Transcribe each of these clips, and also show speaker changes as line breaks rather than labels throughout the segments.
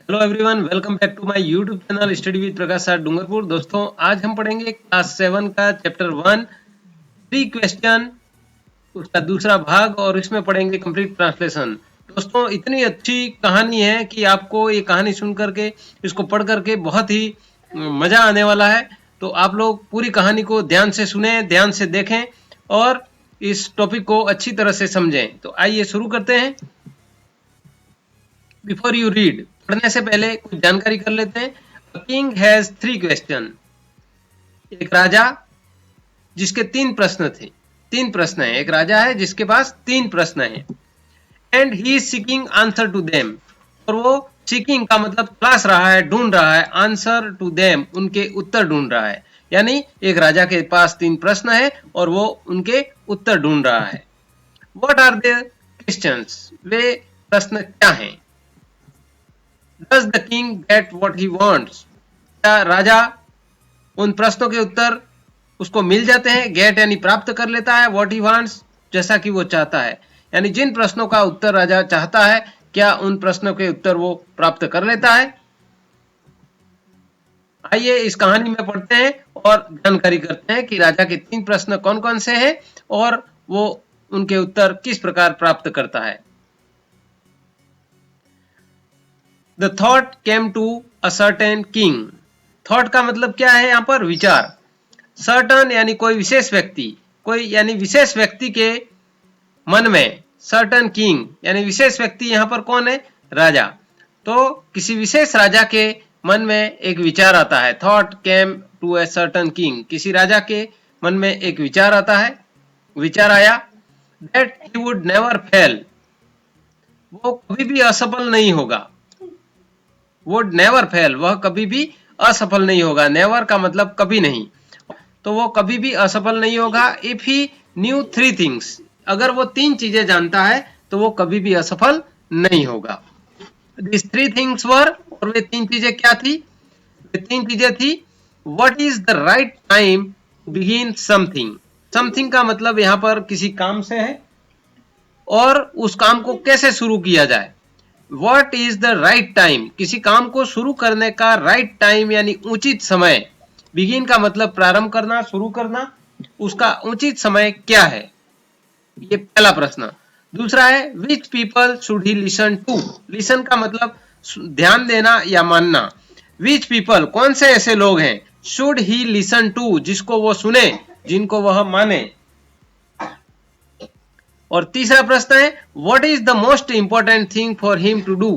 Hello everyone, welcome back to my YouTube channel study with Prakash sir Dungarpur. दोस्तों, आज हम पढ़ेंगे क्लास 7 का चैप्टर 1 3 क्वेश्चन, उसका दूसरा भाग, और इसमें पढ़ेंगे कंप्लीट ट्रांसलेशन। दोस्तों, इतनी अच्छी कहानी है कि आपको ये कहानी सुन करके, इसको पढ़ करके बहुत ही मजा आने वाला है। तो आप लोग पूरी कहानी को ध्यान से सुने, ध्यान से देखें और इस टॉपिक को अच्छी तरह से समझें। तो आइए शुरू करते हैं। बिफोर यू रीड, पढ़ने से पहले कुछ जानकारी कर लेते हैं। A king has 3 question। एक राजा जिसके 3 प्रश्न थे, 3 प्रश्न है। एक राजा है जिसके पास 3 प्रश्न है। And he is seeking answer to them, और वो सीकिंग का मतलब तलाश रहा है, ढूंढ रहा है। आंसर टू देम, उनके उत्तर ढूंढ रहा है। यानी एक राजा के पास 3 प्रश्न है और वो उनके उत्तर ढूंढ रहा है। व्हाट आर द क्वेश्चंस, वे प्रश्न क्या हैं? Does the king get what he wants? क्या राजा उन प्रश्नों के उत्तर उसको मिल जाते हैं? गेट यानी प्राप्त कर लेता है, what he wants जैसा कि वो चाहता है। यानी जिन प्रश्नों का उत्तर राजा चाहता है, क्या उन प्रश्नों के उत्तर वो प्राप्त कर लेता है? आइए इस कहानी में पढ़ते हैं और जानकारी करते हैं कि राजा के 3 प्रश्न कौन कौन से हैं और वो उनके उत्तर किस प्रकार प्राप्त करता है। The thought came to a certain king। Thought का मतलब क्या है यहाँ पर? विचार। सर्टन यानी कोई विशेष व्यक्ति, कोई यानी विशेष व्यक्ति के मन में। सर्टन किंग यानी विशेष व्यक्ति, यहाँ पर कौन है? राजा। तो किसी विशेष राजा के मन में एक विचार आता है। Thought came to a certain king, किसी राजा के मन में एक विचार आता है, विचार आया। That he would never fail, वो कभी भी असफल नहीं होगा। वुड नेवर फेल, वह कभी भी असफल नहीं होगा। नेवर का मतलब कभी नहीं, तो वो कभी भी असफल नहीं होगा। इफ ही न्यू 3 थिंग्स, अगर वो 3 चीजें जानता है तो वो कभी भी असफल नहीं होगा। दिस 3 थिंग्स वर, और वे 3 चीजें क्या थी? वे 3 चीजें थी। What is the right time to begin something. Something का मतलब यहाँ पर किसी काम से है, और उस काम को कैसे शुरू किया जाए। What is the right time, किसी काम को शुरू करने का राइट टाइम यानी उचित समय। बिगिन का मतलब प्रारंभ करना, शुरू करना, उसका उचित समय क्या है? ये पहला प्रश्न। दूसरा है which people should he listen to. Listen का मतलब ध्यान देना या मानना। विच पीपल, कौन से ऐसे लोग हैं? शुड ही लिसन टू, जिसको वो सुने, जिनको वह माने। और तीसरा प्रश्न है what is the most important thing for him to do.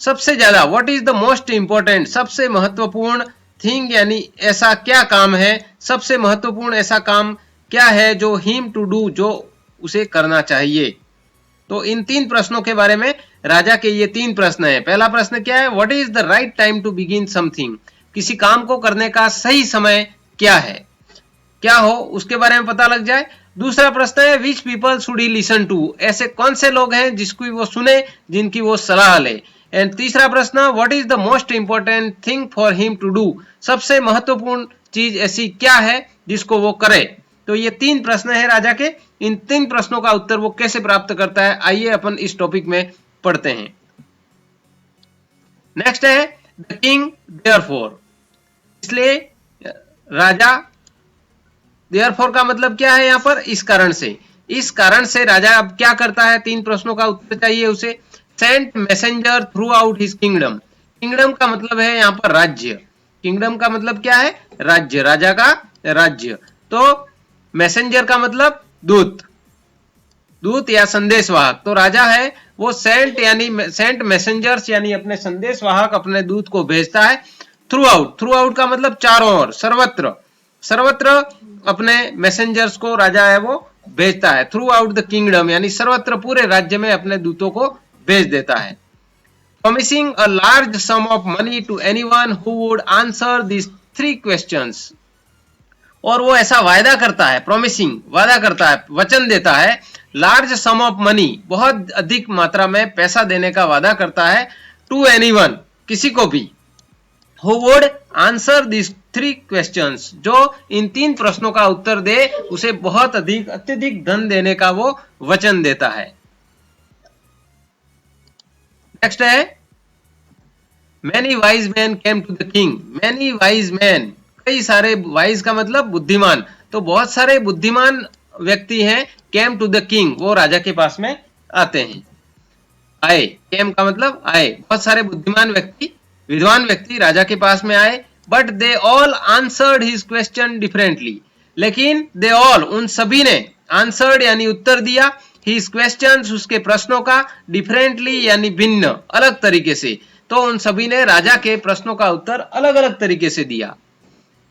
सबसे ज्यादा, what is the most important, सबसे महत्वपूर्ण थिंग यानी ऐसा क्या काम है, सबसे महत्वपूर्ण ऐसा काम क्या है जो हिम टू डू, जो उसे करना चाहिए। तो इन 3 प्रश्नों के बारे में राजा के ये 3 प्रश्न है। पहला प्रश्न क्या है? What is the right time to begin something, किसी काम को करने का सही समय क्या है, क्या हो उसके बारे में पता लग जाए। दूसरा प्रश्न है which people should he listen to, ऐसे कौन से लोग हैं जिसकी वो सुने, जिनकी वो सलाह ले। एंड तीसरा प्रश्न what is the most important thing for him to do, सबसे महत्वपूर्ण चीज ऐसी क्या है जिसको वो करे। तो ये 3 प्रश्न है राजा के। इन 3 प्रश्नों का उत्तर वो कैसे प्राप्त करता है, आइए अपन इस टॉपिक में पढ़ते हैं। नेक्स्ट है द किंग देयरफॉर, इसलिए राजा। देयरफॉर का मतलब क्या है यहाँ पर? इस कारण से। इस कारण से राजा अब क्या करता है? 3 प्रश्नों का उत्तर चाहिए उसे। Sent messenger throughout his kingdom. Kingdom का मतलब है यहाँ पर राज्य। किंगडम का मतलब क्या है? राज्य, राजा का राज्य। तो मैसेंजर का मतलब दूत, दूत या संदेशवाहक। तो राजा है वो सेंट यानी सेंट मैसेंजर्स यानी अपने संदेशवाहक, अपने दूत को भेजता है। थ्रू आउट, थ्रू आउट का मतलब चारों ओर, सर्वत्र, सर्वत्र अपने मैसेंजर्स को राजा है वो भेजता है। थ्रू आउट द किंगडम यानी सर्वत्र, पूरे राज्य में अपने दूतों को भेज देता है। Promising a large sum of money to anyone who would answer this 3 questions, और वो ऐसा वायदा करता है, प्रॉमिसिंग वादा करता है, वचन देता है। लार्ज सम ऑफ मनी, बहुत अधिक मात्रा में पैसा देने का वादा करता है। टू एनीवन, किसी को भी। Who would answer these 3 questions, जो इन 3 प्रश्नों का उत्तर दे, उसे बहुत अधिक, अत्यधिक धन देने का वो वचन देता है। नेक्स्ट है many wise men came to the king. Many wise men, कई सारे, वाइज का मतलब बुद्धिमान, तो बहुत सारे बुद्धिमान व्यक्ति हैं, केम टू द किंग, वो राजा के पास में आते हैं। आए, केम का मतलब आए, बहुत सारे बुद्धिमान व्यक्ति, विद्वान व्यक्ति राजा के पास में आए। But they all answered his question differently, लेकिन दे ऑल, उन सभी ने, आंसर्ड यानी उत्तर दिया, हिज क्वेश्चंस, उसके प्रश्नों का, डिफरेंटली यानी भिन्न, अलग तरीके से। तो उन सभी ने राजा के प्रश्नों का उत्तर अलग अलग तरीके से दिया।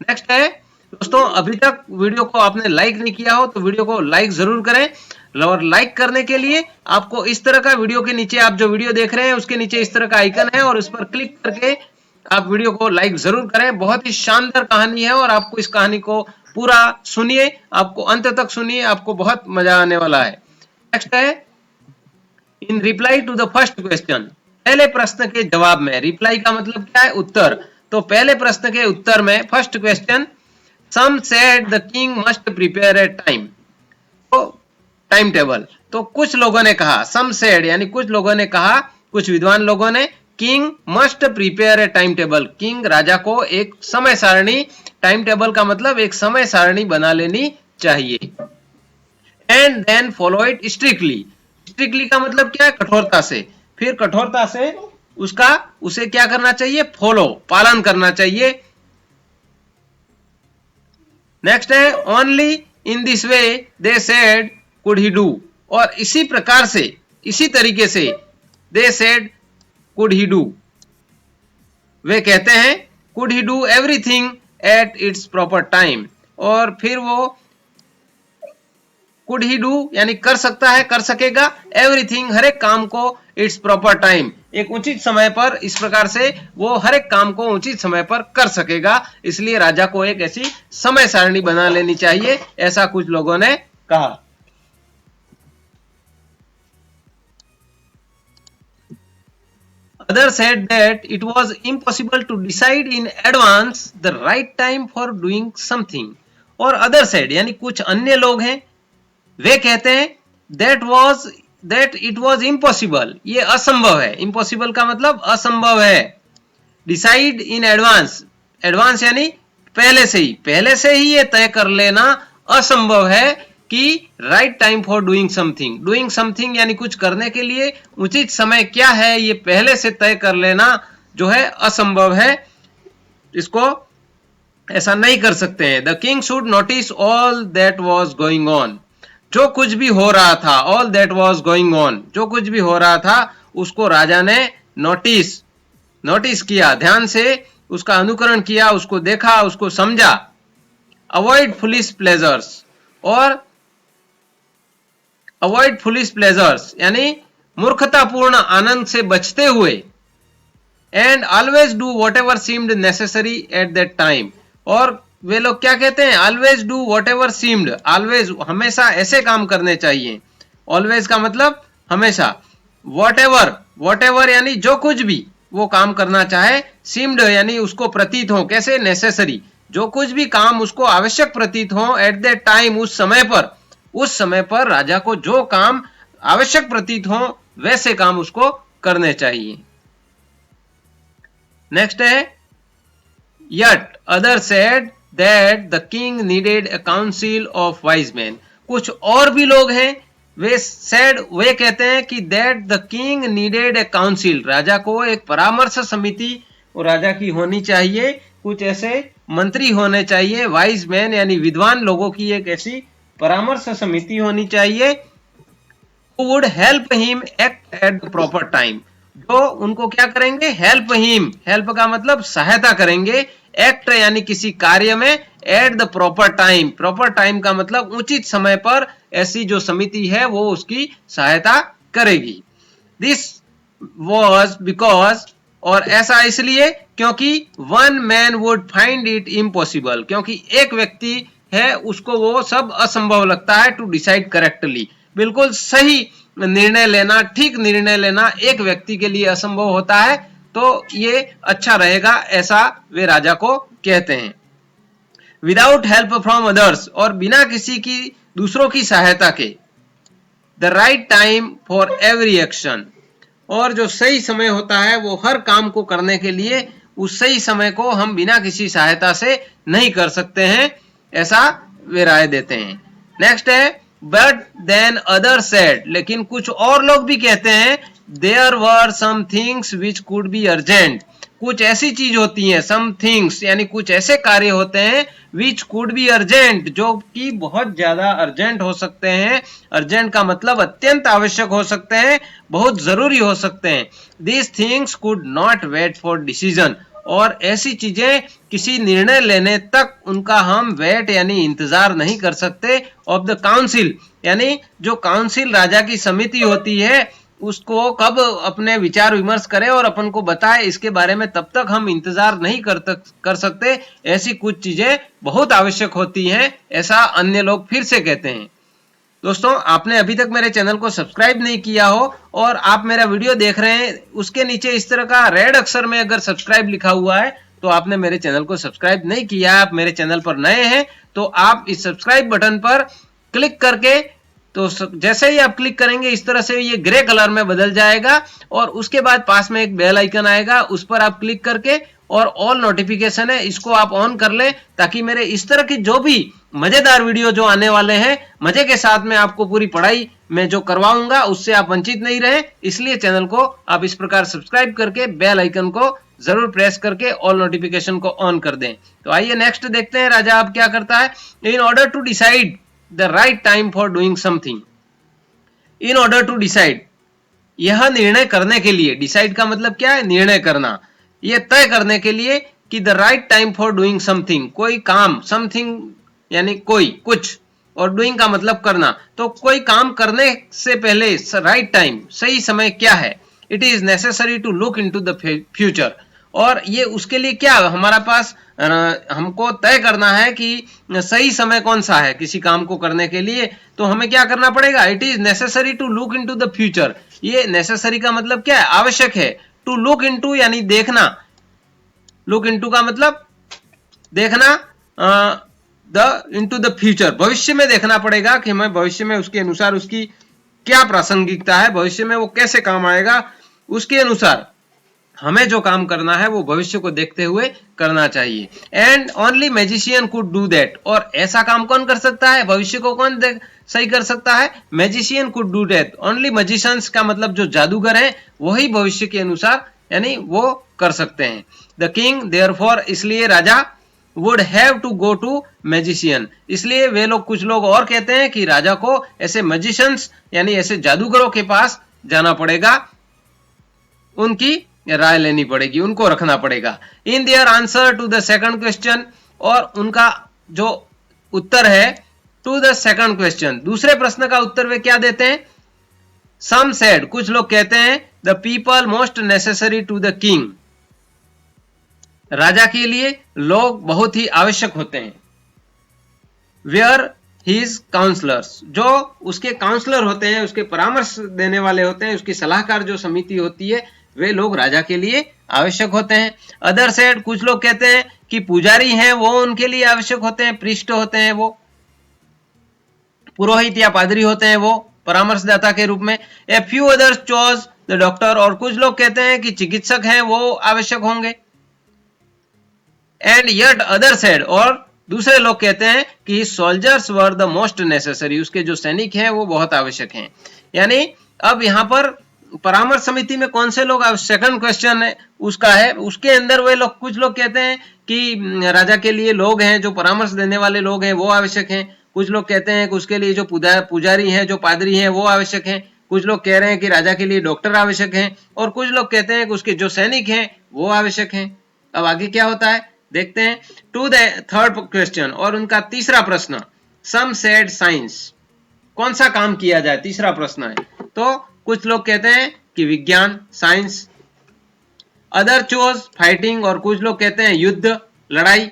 नेक्स्ट है दोस्तों, अभी तक वीडियो को आपने लाइक नहीं किया हो तो वीडियो को लाइक जरूर करें, और लाइक करने के लिए आपको इस तरह का, वीडियो के नीचे आप जो वीडियो देख रहे हैं उसके नीचे इस तरह का आइकन है, और उस पर क्लिक करके आप वीडियो को लाइक जरूर करें। बहुत ही शानदार कहानी है और आपको इस कहानी को पूरा सुनिए, आपको अंत तक सुनिए, आपको बहुत मजा आने वाला है। नेक्स्ट है, in reply to the first question, पहले प्रश्न के जवाब में, रिप्लाई का मतलब क्या है, उत्तर, तो पहले प्रश्न के उत्तर में, first question, some said the king must prepare a time, तो टाइम टेबल, तो कुछ लोगों ने कहा, सम सेड यानी कुछ लोगों ने कहा, कुछ विद्वान लोगों ने, king must prepare a time table, king राजा को एक समय सारणी, टाइम टेबल का मतलब एक समय सारणी बना लेनी चाहिए। And then follow it strictly, strictly का मतलब क्या है, कठोरता से, फिर कठोरता से उसे क्या करना चाहिए, फॉलो, पालन करना चाहिए। नेक्स्ट है, only in this way they said could he do, और इसी प्रकार से, इसी तरीके से, they said could he do, वे कहते हैं, could he do everything at its proper time, और फिर वो कुड ही डू यानी कर सकता है, कर सकेगा, एवरीथिंग हर एक काम को, इट्स प्रॉपर टाइम एक उचित समय पर, इस प्रकार से वो हर एक काम को उचित समय पर कर सकेगा, इसलिए राजा को एक ऐसी समय सारणी बना लेनी चाहिए, ऐसा कुछ लोगों ने कहा। Others said that it was impossible to decide in advance the right time for doing something, और other said यानी कुछ अन्य लोग हैं, वे कहते हैं, that it was impossible, ये असंभव है, impossible का मतलब असंभव है, decide in advance, advance यानी पहले से ही ये तय कर लेना असंभव है कि right time for doing something, doing something यानी कुछ करने के लिए उचित समय क्या है, ये पहले से तय कर लेना जो है असंभव है, इसको ऐसा नहीं कर सकते हैं। The king should notice all that was going on, जो कुछ भी हो रहा था, all that was going on, जो कुछ भी हो रहा था उसको राजा ने नोटिस किया, ध्यान से उसका अनुकरण किया, उसको देखा, उसको समझा। अवॉइड फुलिश प्लेजर्स, और अवॉइड फुलिश प्लेजर्स यानी मूर्खतापूर्ण आनंद से बचते हुए, and always do what ever seemed necessary at that time, और वे लोग क्या कहते हैं, always do what ever seemed, always हमेशा ऐसे काम करने चाहिए, ऑलवेज का मतलब हमेशा, वॉट एवर यानी जो कुछ भी वो काम करना चाहे, सीम्ड यानी उसको प्रतीत हो, कैसे, नेसेसरी, जो कुछ भी काम उसको आवश्यक प्रतीत हो, एट दैट टाइम उस समय पर राजा को जो काम आवश्यक प्रतीत हो वैसे काम उसको करने चाहिए। नेक्स्ट है, yet other said that the king needed a council of wise man, कुछ और भी लोग हैं, वे कहते हैं कि that the king needed a council, राजा को एक परामर्श समिति राजा की होनी चाहिए, कुछ ऐसे मंत्री होने चाहिए, वाइज मैन यानी विद्वान लोगों की एक ऐसी परामर्श समिति होनी चाहिए, who would help him act at the proper time, जो उनको क्या करेंगे, हेल्प हिम, हेल्प का मतलब सहायता करेंगे, एक्ट यानी किसी कार्य में, एट द प्रॉपर टाइम का मतलब उचित समय पर, ऐसी जो समिति है वो उसकी सहायता करेगी। दिस वॉज बिकॉज, और ऐसा इसलिए क्योंकि one man would find it impossible, क्योंकि एक व्यक्ति है उसको वो सब असंभव लगता है, टू डिसाइड करेक्टली, बिल्कुल सही निर्णय लेना, ठीक निर्णय लेना एक व्यक्ति के लिए असंभव होता है, तो ये अच्छा रहेगा, ऐसा वे राजा को कहते हैं। विदाउट हेल्प फ्रॉम अदर्स, और बिना किसी की दूसरों की सहायता के, the right time for every action, और जो सही समय होता है वो हर काम को करने के लिए उस सही समय को हम बिना किसी सहायता से नहीं कर सकते हैं, ऐसा वे राय देते हैं। नेक्स्ट है बट देन अदर सेड, लेकिन कुछ और लोग भी कहते हैं there were some things which could be urgent, कुछ ऐसी चीज होती हैं, सम थिंग्स यानी कुछ ऐसे कार्य होते हैं विच कुड बी अर्जेंट, जो कि बहुत ज्यादा अर्जेंट हो सकते हैं। अर्जेंट का मतलब अत्यंत आवश्यक हो सकते हैं, बहुत जरूरी हो सकते हैं। These things could not wait for decision, और ऐसी चीजें किसी निर्णय लेने तक उनका हम वेट यानी इंतजार नहीं कर सकते। ऑफ द काउंसिल, यानी जो काउंसिल राजा की समिति होती है उसको कब अपने विचार विमर्श करे और अपन को बताए, इसके बारे में तब तक हम इंतजार नहीं कर सकते। ऐसी कुछ चीजें बहुत आवश्यक होती हैं, ऐसा अन्य लोग फिर से कहते हैं। दोस्तों, आपने अभी तक मेरे चैनल को सब्सक्राइब नहीं किया हो और आप मेरा वीडियो देख रहे हैं, उसके नीचे इस तरह का रेड अक्षर में अगर सब्सक्राइब लिखा हुआ है तो आपने मेरे चैनल को सब्सक्राइब नहीं किया है, आप मेरे चैनल पर नए हैं, तो आप इस सब्सक्राइब बटन पर क्लिक करके, तो जैसे ही आप क्लिक करेंगे इस तरह से ये ग्रे कलर में बदल जाएगा और उसके बाद पास में एक बेल आइकन आएगा, उस पर आप क्लिक करके और ऑल नोटिफिकेशन है इसको आप ऑन कर ले, ताकि मेरे इस तरह की जो भी मजेदार वीडियो जो आने वाले हैं मजे के साथ में आपको पूरी पढ़ाई में जो करवाऊंगा उससे आप वंचित नहीं रहे। इसलिए चैनल को आप इस प्रकार सब्सक्राइब करके बेल आइकन को जरूर प्रेस करके ऑल नोटिफिकेशन को ऑन कर दें। तो आइए नेक्स्ट देखते हैं राजा अब क्या करता है। In order to decide the right time for doing something, in order to decide, यह निर्णय करने के लिए, डिसाइड का मतलब क्या है, निर्णय करना, यह तय करने के लिए कि the right time for doing something, कोई काम, समथिंग यानी कोई कुछ, और डूइंग का मतलब करना, तो कोई काम करने से पहले राइट टाइम, सही समय क्या है। It is necessary to look into the future, और ये उसके लिए क्या हमारा पास हमको तय करना है कि सही समय कौन सा है किसी काम को करने के लिए, तो हमें क्या करना पड़ेगा। It is necessary to look into the future, ये नेसेसरी का मतलब क्या है, आवश्यक है। टू लुक इनटू यानी देखना, लुक इनटू का मतलब देखना, इनटू द फ्यूचर, भविष्य में देखना पड़ेगा कि हमें भविष्य में उसके अनुसार उसकी क्या प्रासंगिकता है, भविष्य में वो कैसे काम आएगा, उसके अनुसार हमें जो काम करना है वो भविष्य को देखते हुए करना चाहिए। And only magician could do that, और ऐसा काम कौन कर सकता है, भविष्य को कौन सही कर सकता है, magician could do that. Only magicians का मतलब जो जादूगर हैं वही भविष्य के अनुसार यानी वो कर सकते हैं। द किंग देयरफॉर, इसलिए राजा, would have to go to magician, इसलिए वे लोग, कुछ लोग और कहते हैं कि राजा को ऐसे मैजिशियंस यानी ऐसे जादूगरों के पास जाना पड़ेगा, उनकी राय लेनी पड़ेगी, उनको रखना पड़ेगा। In their answer to the second question, और उनका जो उत्तर है टू द सेकंड क्वेश्चन, दूसरे प्रश्न का उत्तर वे क्या देते हैं। सम सेड, कुछ लोग कहते हैं the people most necessary to the king, राजा के लिए लोग बहुत ही आवश्यक होते हैं। वेयर हिज काउंसलर्स, जो उसके काउंसलर होते हैं, उसके परामर्श देने वाले होते हैं, उसकी सलाहकार जो समिति होती है, वे लोग राजा के लिए आवश्यक होते हैं। अदर साइड, कुछ लोग कहते हैं कि पुजारी हैं वो उनके लिए आवश्यक होते हैं, पृष्ठ होते हैं वो, पुरोहित या पादरी होते हैं वो परामर्शदाता के रूप में। A few others chose the doctor, और कुछ लोग कहते हैं कि चिकित्सक हैं वो आवश्यक होंगे। एंड यट अदर साइड, और दूसरे लोग कहते हैं कि soldiers were the most necessary, उसके जो सैनिक हैं वो बहुत आवश्यक हैं। यानी अब यहाँ पर परामर्श समिति में कौन से लोग, सेकंड क्वेश्चन है उसका है, उसके अंदर वे लोग, कुछ लोग कहते हैं कि राजा के लिए लोग हैं जो परामर्श देने वाले लोग हैं वो आवश्यक हैं। कुछ लोग कहते हैं कि उसके लिए जो पुजारी हैं, जो पादरी हैं वो आवश्यक हैं। कुछ लोग कह रहे हैं कि राजा के लिए डॉक्टर आवश्यक हैं, और कुछ लोग कहते हैं कि उसके जो सैनिक हैं वो आवश्यक हैं। अब आगे क्या होता है देखते हैं। टू द थर्ड क्वेश्चन, और उनका तीसरा प्रश्न, सम सेड साइंस, कौन सा काम किया जाए, तीसरा प्रश्न है। तो कुछ लोग कहते हैं कि विज्ञान, साइंस। अदर चोज फाइटिंग, और कुछ लोग कहते हैं युद्ध, लड़ाई।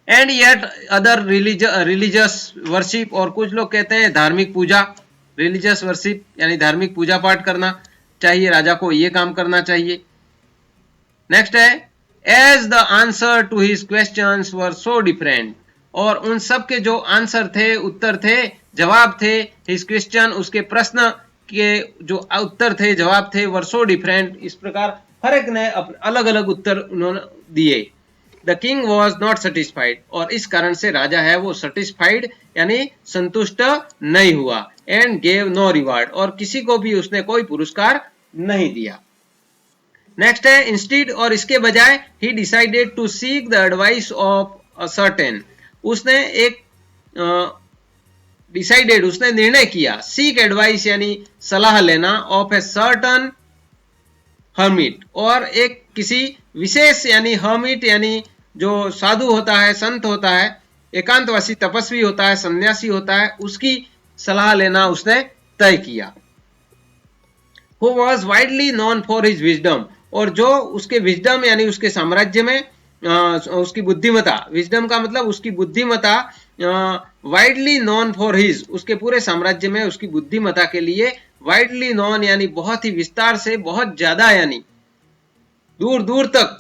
And yet other religious worship, और कुछ लोग कहते हैं धार्मिक पूजा, रिलीजियस वर्शिप यानी धार्मिक पूजा पाठ करना चाहिए, राजा को ये काम करना चाहिए। नेक्स्ट है, as the answer to his questions were so different, और उन सब के जो आंसर थे, उत्तर थे, जवाब थे, हिज क्वेश्चन उसके प्रश्न के जो उत्तर थे, जवाब थे, वर सो डिफरेंट, इस प्रकार हर एक ने अलग अलग उत्तर उन्होंने दिए। The king was not satisfied, और इस कारण से राजा है वो सेटिस्फाइड यानी संतुष्ट नहीं हुआ, एंड गेव नो रिवार्ड, और किसी को भी उसने कोई पुरस्कार नहीं दिया। नेक्स्ट है इंस्टीड, और इसके बजाय he decided to seek the advice of a certain, उसने एक डिसाइडेड उसने निर्णय किया, सीक एडवाइस यानी सलाह लेना, ऑफ ए सर्टन हर्मिट, और एक किसी विशेष यानी हर्मिट यानी जो साधु होता है, संत होता है, एकांतवासी तपस्वी होता है, सन्यासी होता है, उसकी सलाह लेना उसने तय किया। Who was widely known for his wisdom, और जो उसके विजडम यानी उसके साम्राज्य में उसकी बुद्धिमता, विजडम का मतलब उसकी बुद्धिमता, वाइडली नॉन फॉर हिज, उसके पूरे साम्राज्य में उसकी बुद्धिमता के लिए, वाइडली नॉन यानी बहुत ही विस्तार से, बहुत ज्यादा यानी दूर दूर तक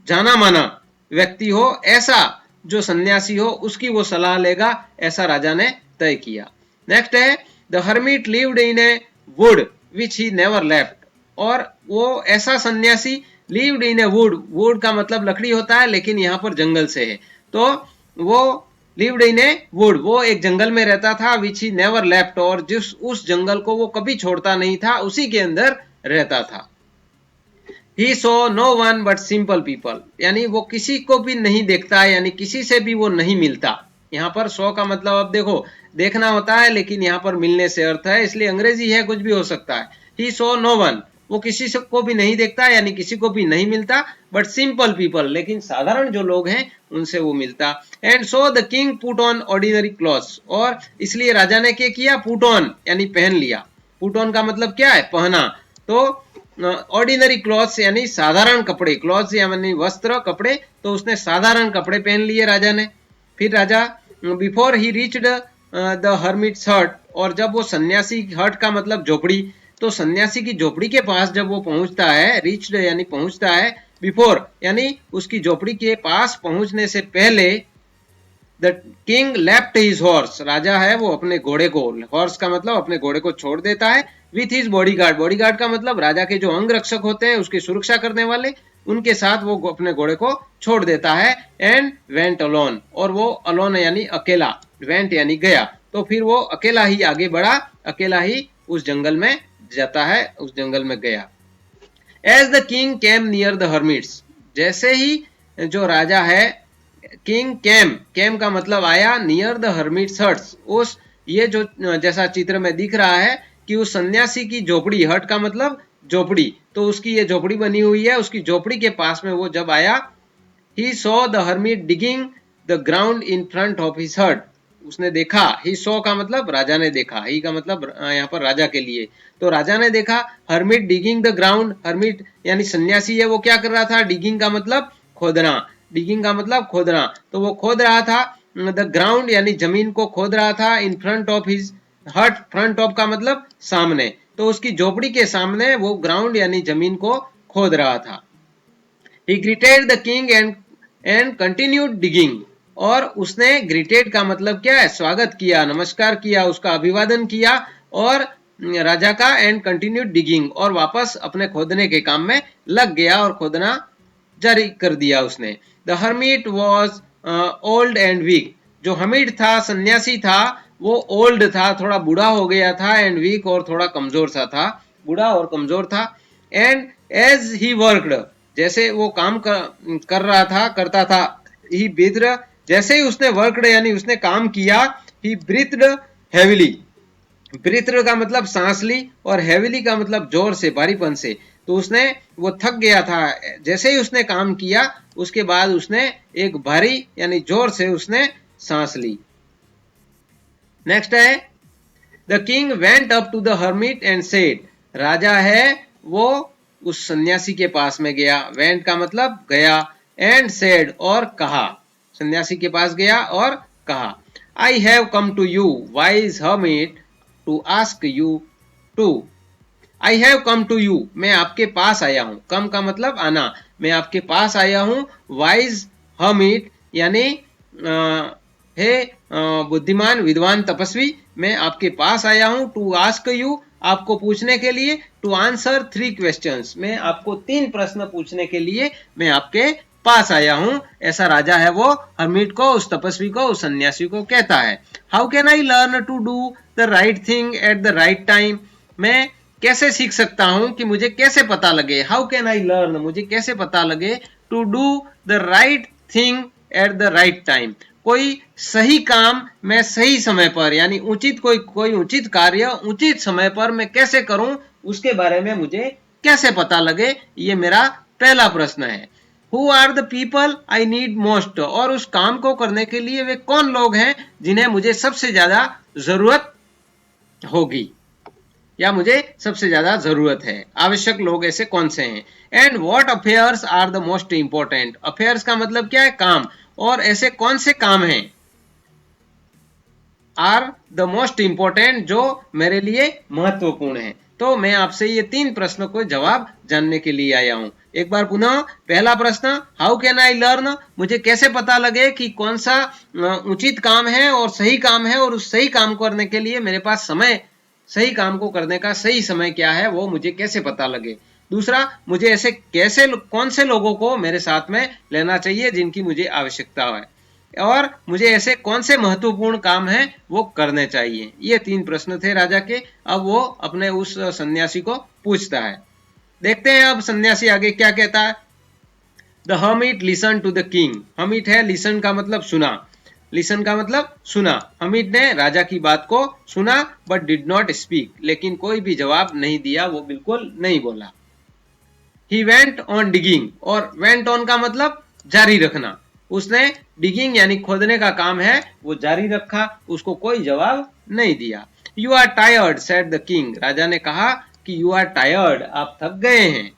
जाना माना व्यक्ति हो, ऐसा जो सन्यासी हो उसकी वो सलाह लेगा, ऐसा राजा ने तय किया। नेक्स्ट है the hermit lived in A would which he never left, और वो ऐसा सन्यासी lived in A would, would का मतलब लकड़ी होता है लेकिन यहाँ पर जंगल से है, तो वो लिव्ड इन ए वुड, वो एक जंगल में रहता था, विच ही नेवर लेफ्ट, और जिस उस जंगल को वो कभी छोड़ता नहीं था, उसी के अंदर रहता था। He saw no one but simple people, यानी वो किसी को भी नहीं देखता, यानी किसी से भी वो नहीं मिलता। यहाँ पर सो का मतलब अब देखो देखना होता है, लेकिन यहाँ पर मिलने से अर्थ है, इसलिए अंग्रेजी है, कुछ भी हो सकता है। He saw no one, वो किसी को भी नहीं देखता यानी किसी को भी नहीं मिलता, बट सिंपल पीपल, लेकिन साधारण जो लोग हैं उनसे वो मिलता। And so the king put on ordinary clothes, और इसलिए राजा ने क्या किया, पुट ऑन यानी पहन लिया। पुट ऑन का मतलब क्या है, पहना, तो ऑर्डिनरी क्लॉथ्स यानी साधारण कपड़े, क्लॉथ्स यानी वस्त्र, कपड़े, तो उसने साधारण कपड़े पहन लिए राजा ने। फिर राजा before he reached the hermit's hut, और जब वो सन्यासी, हट का मतलब झोपड़ी, तो सन्यासी की झोपड़ी के पास जब वो पहुंचता है, रीच्ड यानी पहुंचता है, बिफोर यानी उसकी झोपड़ी के पास पहुंचने से पहले, the king left his horse, राजा है वो अपने घोड़े को, हॉर्स का मतलब अपने घोड़े को छोड़ देता है, विथ हिज बॉडीगार्ड, बॉडीगार्ड का मतलब राजा के जो अंग रक्षक होते हैं, उसकी सुरक्षा करने वाले, उनके साथ वो अपने घोड़े को छोड़ देता है। एंड वेंट अलोन, और वो अलोन यानी अकेला, वेंट यानी गया, तो फिर वो अकेला ही आगे बढ़ा, अकेला ही उस जंगल में जाता है, उस जंगल में गया। As the king came near the hermits, जैसे ही जो राजा है, किंग केम, केम का मतलब आया, नियर द हर्मिट्स हट्स, उस ये जो जैसा चित्र में दिख रहा है कि उस सन्यासी की झोपड़ी, हट का मतलब झोपड़ी, तो उसकी ये झोपड़ी बनी हुई है, उसकी झोपड़ी के पास में वो जब आया, he saw the hermit digging the ground in front of his हट, उसने देखा, ही सॉ का मतलब राजा ने देखा, ही का मतलब यहाँ पर राजा के लिए, तो राजा ने देखा hermit digging the ground, hermit यानी सन्यासी है वो क्या कर रहा था, डिगिंग का मतलब खोदना, डिगिंग का मतलब खोदना, तो वो खोद रहा था द ग्राउंड यानी जमीन को खोद रहा था, इन फ्रंट ऑफ हिज हट, फ्रंट ऑफ का मतलब सामने, तो उसकी झोपड़ी के सामने वो ग्राउंड यानी जमीन को खोद रहा था। ही greeted the king and continued digging, और उसने ग्रीटेड का मतलब क्या है, स्वागत किया, नमस्कार किया, उसका अभिवादन किया, और राजा का, एंड कंटिन्यूड डिगिंग, और वापस अपने खोदने के काम में लग गया और खोदना जारी कर दिया उसने। The hermit was old and weak, जो हर्मिट था, सन्यासी था, वो ओल्ड था, थोड़ा बूढ़ा हो गया था, एंड वीक और थोड़ा कमजोर सा था, बूढ़ा और कमजोर था। एंड एज ही वर्कड, जैसे वो काम कर रहा था, करता था, ही ब्रीथड, जैसे ही उसने वर्कड यानी उसने काम किया, ही ब्रीथड हेविली, ब्रीथड का मतलब सांस ली, और हेविली का मतलब जोर से, भारीपन से, तो उसने वो थक गया था, जैसे ही उसने काम किया उसके बाद उसने एक भारी यानी जोर से उसने सांस ली। नेक्स्ट है the king went up to the hermit and said, राजा है वो उस सन्यासी के पास में गया, वेंट का मतलब गया, एंड सेड और कहा, सन्यासी के पास गया और कहा, I have come to you wise hermit to ask you to, I have come to you, मैं आपके पास आया हूं, कम का मतलब आना, मैं आपके पास आया हूं, वाइज हर्मिट यानी हे बुद्धिमान विद्वान तपस्वी, मैं आपके पास आया हूं, टू आस्क यू, आपको पूछने के लिए, टू आंसर 3 क्वेश्चंस, मैं आपको 3 प्रश्न पूछने के लिए मैं आपके पास आया हूं, ऐसा राजा है वो हर्मिट को, उस तपस्वी को, उस सन्यासी को कहता है। How can I learn to do the right thing at the right time, मैं कैसे सीख सकता हूं कि मुझे कैसे पता लगे, हाउ कैन आई लर्न, मुझे कैसे पता लगे, to do the right thing at the right time, कोई सही काम मैं सही समय पर, यानी उचित कोई उचित कार्य उचित समय पर मैं कैसे करूं, उसके बारे में मुझे कैसे पता लगे, ये मेरा पहला प्रश्न है। Who are the people I need most, और उस काम को करने के लिए वे कौन लोग हैं जिन्हें मुझे सबसे ज्यादा जरूरत होगी, या मुझे सबसे ज्यादा जरूरत है, आवश्यक लोग ऐसे कौन से हैं। And what affairs are the most important, affairs का मतलब क्या है, काम, और ऐसे कौन से काम हैं, आर द मोस्ट इंपॉर्टेंट, जो मेरे लिए महत्वपूर्ण है। तो मैं आपसे ये 3 प्रश्नों को जवाब जानने के लिए आया हूं। एक बार पुनः, पहला प्रश्न, हाउ कैन आई लर्न, मुझे कैसे पता लगे कि कौन सा उचित काम है और सही काम है, और उस सही काम करने के लिए मेरे पास समय, सही काम को करने का सही समय क्या है, वो मुझे कैसे पता लगे। दूसरा, मुझे ऐसे कैसे कौन से लोगों को मेरे साथ में लेना चाहिए जिनकी मुझे आवश्यकता है, और मुझे ऐसे कौन से महत्वपूर्ण काम हैं वो करने चाहिए। ये 3 प्रश्न थे राजा के। अब वो अपने उस सन्यासी को पूछता है। देखते हैं अब सन्यासी आगे क्या कहता है। The hermit listen to the king, hermit है, लिसन का मतलब सुना, लिसन का मतलब सुना, हर्मिट ने राजा की बात को सुना, बट डिड नॉट स्पीक, लेकिन कोई भी जवाब नहीं दिया, वो बिल्कुल नहीं बोला। ही वेंट ऑन डिगिंग, और वेंट ऑन का मतलब जारी रखना, उसने डिगिंग यानी खोदने का काम है वो जारी रखा, उसको कोई जवाब नहीं दिया। You are tired said the king, राजा ने कहा कि यू आर टायर्ड, आप थक गए हैं।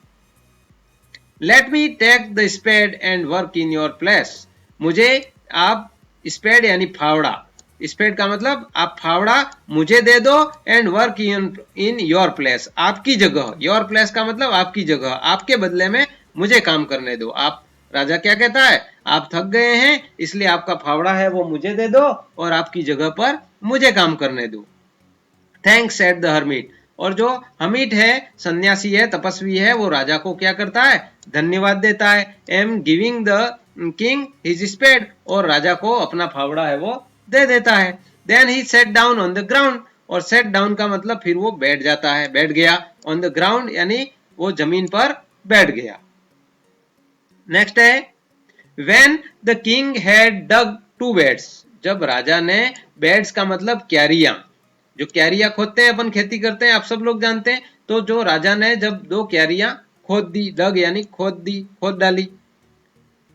Let me take the spade and work in your place, मुझे आप स्पेड यानी फावड़ा, स्पेड का मतलब आप फावड़ा मुझे दे दो, and work in your place, आपकी जगह, योर प्लेस का मतलब आपकी जगह, आपके बदले में मुझे काम करने दो। आप, राजा क्या कहता है, आप थक गए हैं इसलिए आपका फावड़ा है वो मुझे दे दो, और आपकी जगह पर मुझे काम करने दो। थैंक्स सेड द हर्मिट, और जो हर्मिट है, सन्यासी है, तपस्वी है, वो राजा को क्या करता है, धन्यवाद देता है। I'm giving the king his spade, और राजा को अपना फावड़ा है वो दे देता है। Then he sat down on the ground, और सेट डाउन का मतलब फिर वो बैठ जाता है, बैठ गया, ऑन द ग्राउंड यानी वो जमीन पर बैठ गया। नेक्स्ट है, when the king had dug 2 beds, जब राजा ने, बेड्स का मतलब क्यारियां, जो क्यारियां खोदते हैं अपन, खेती करते हैं, आप सब लोग जानते हैं, तो जो राजा ने जब 2 क्यारियां खोद दी, डग यानी खोद दी, खोद डाली।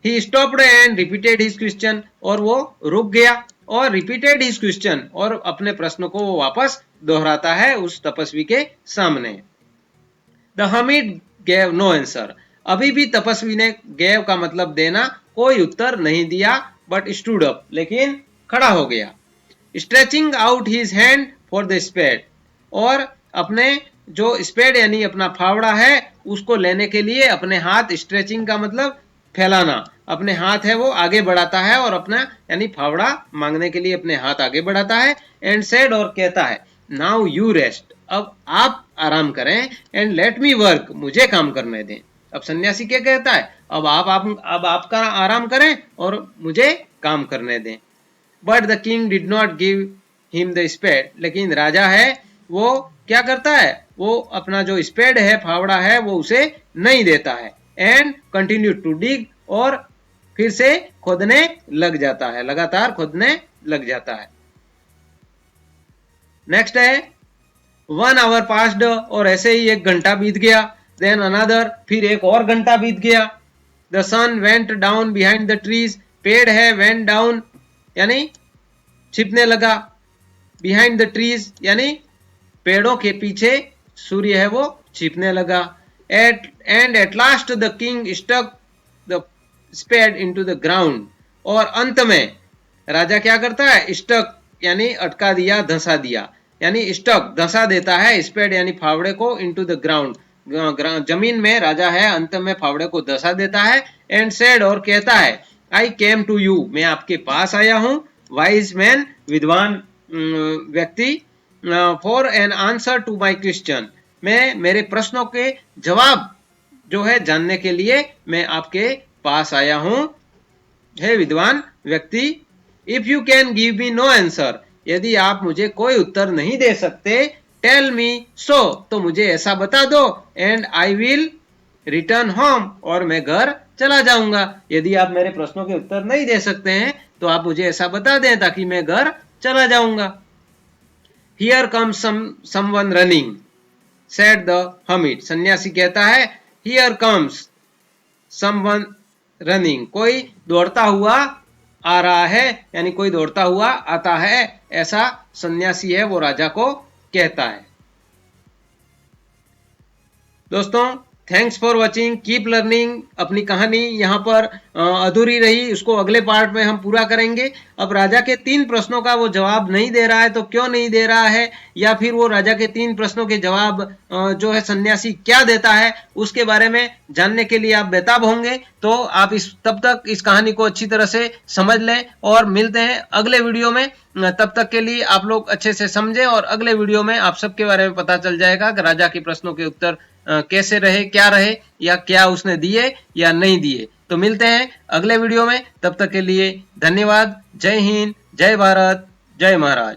He stopped and repeated his question, और वो रुक गया और रिपीटेड हिज क्वेश्चन, और अपने प्रश्न को वो वापस दोहराता है उस तपस्वी के सामने। The hermit gave no answer, अभी भी तपस्वी ने, गेव का मतलब देना, कोई उत्तर नहीं दिया, बट स्टूड अप, लेकिन खड़ा हो गया। Stretching out his hand for the spade, और अपने जो स्पेड यानी अपना फावड़ा है उसको लेने के लिए अपने हाथ, स्ट्रेचिंग का मतलब फैलाना, अपने हाथ है वो आगे बढ़ाता है, और अपना यानी फावड़ा मांगने के लिए अपने हाथ आगे बढ़ाता है। एंड सेड, और कहता है, नाउ यू रेस्ट, अब आप आराम करें, एंड लेट मी वर्क, मुझे काम करने दें। अब सन्यासी क्या कहता है, अब आपका आराम करें और मुझे काम करने दें। But the king did not give him the spade, लेकिन राजा है वो क्या करता है, वो अपना जो स्पेड है, फावड़ा है, वो उसे नहीं देता है। एंड कंटिन्यू टू डिग, और फिर से खोदने लग जाता है, लगातार खोदने लग जाता है। नेक्स्ट है, 1 hour पास्ड, और ऐसे ही 1 घंटा बीत गया। देन अनदर, फिर एक और घंटा बीत गया। The sun went down behind the trees, पेड़ है वेंट डाउन यानी छिपने लगा, बिहाइंड द ट्रीज यानी पेड़ों के पीछे सूर्य है वो छिपने लगा। And at last the king stuck the spade into the ground, और अंत में राजा क्या करता है, स्टक यानी अटका दिया, धंसा दिया, यानी स्टक धंसा देता है स्पेड यानी फावड़े को, इनटू द ग्राउंड, जमीन में राजा है अंत में फावड़े को धंसा देता है। एंड सेड, और कहता है, आई केम टू यू, मैं आपके पास आया हूं, वाइज मैन, विद्वान व्यक्ति, for an answer to my question, मैं मेरे प्रश्नों के जवाब जो है जानने के लिए मैं आपके पास आया हूं। हे विद्वान व्यक्ति, if you can give me know answer, यदि आप मुझे कोई उत्तर नहीं दे सकते, टेल मी सो, तो मुझे ऐसा बता दो, and I will return home, और मैं घर चला जाऊंगा। यदि आप मेरे प्रश्नों के उत्तर नहीं दे सकते हैं तो आप मुझे ऐसा बता दें ताकि मैं घर चला जाऊंगा। Here comes someone running, said the hermit, सन्यासी कहता है हियर कम्स समवन रनिंग, कोई दौड़ता हुआ आ रहा है, यानी कोई दौड़ता हुआ आता है, ऐसा सन्यासी है वो राजा को कहता है। दोस्तों, thanks for watching, keep learning. अपनी कहानी यहाँ पर अधूरी रही, उसको अगले पार्ट में हम पूरा करेंगे। अब राजा के 3 प्रश्नों का वो जवाब नहीं दे रहा है, तो क्यों नहीं दे रहा है, या फिर वो राजा के 3 प्रश्नों के जवाब जो है सन्यासी क्या देता है, उसके बारे में जानने के लिए आप बेताब होंगे। तो आप तब तक इस कहानी को अच्छी तरह से समझ लें, और मिलते हैं अगले वीडियो में। तब तक के लिए आप लोग अच्छे से समझें, और अगले वीडियो में आप सबके बारे में पता चल जाएगा कि राजा के प्रश्नों के उत्तर कैसे रहे, क्या रहे, या क्या उसने दिए या नहीं दिए। तो मिलते हैं अगले वीडियो में, तब तक के लिए धन्यवाद। जय हिंद, जय भारत, जय महाराज।